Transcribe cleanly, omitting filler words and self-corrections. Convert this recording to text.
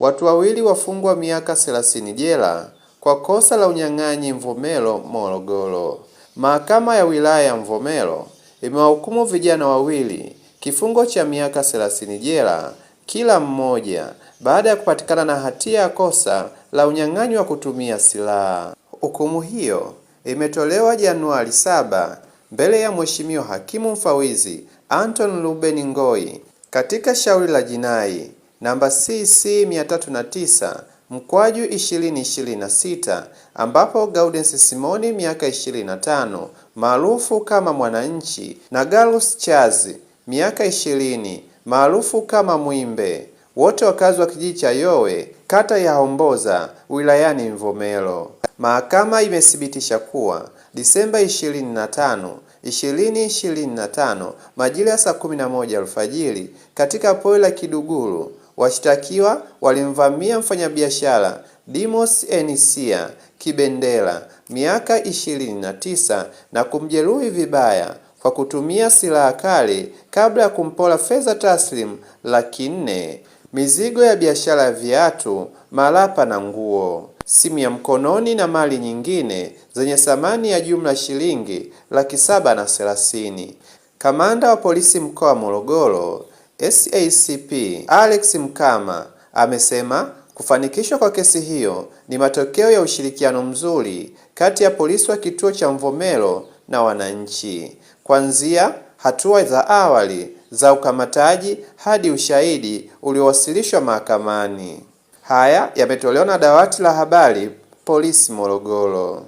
Watu wawili wafungwa miaka 30 jela kwa kosa la unyang'anyi Mvomero, Morogoro. Mahakama ya wilaya ya Mvomero imewahukumu vijana wawili kifungo cha miaka 30 jela kila mmoja baada ya kupatikana na hatia ya kosa la unyang'anyi wa kutumia silaha. Hukumu hiyo imetolewa Januari 7 mbele ya Mheshimiwa Hakimu Mfawidhi Anton Ruben Ngoi katika shauri la jinai namba CC 309/2026 ambapo Gaudens Simoni miaka 25 maarufu kama Mwananchi na Gallus Chazi miaka 20 maarufu kama Mwimbe, wote wakazi wa kijiji cha Yowe kata ya Homboza wilayani Mvomero. Mahakama imethibitisha kuwa Disemba 25, 2025 majira ya saa 11 alfajiri katika pori la Kiduguru, washtakiwa walimvamia mfanyabiashara Dimos Enisia Kibendera miaka 29 na kumjeruhi vibaya kwa kutumia silaha kali kabla ya kumpora fedha taslim Laki4, mizigo ya biashara ya viatu, malapa na nguo, simu ya mkononi na mali nyingine zenye thamani ya jumla shilingi Laki730. Kamanda wa polisi mkoa wa Morogoro SACP Alex Mkama amesema kufanikishwa kwa kesi hiyo ni matokeo ya ushirikiano mzuri kati ya polisi wa kituo cha Mvomero na wananchi, kuanzia hatua za awali za ukamataji hadi ushahidi uliowasilishwa mahakamani. Haya yametolewa na dawati la habari polisi Morogoro.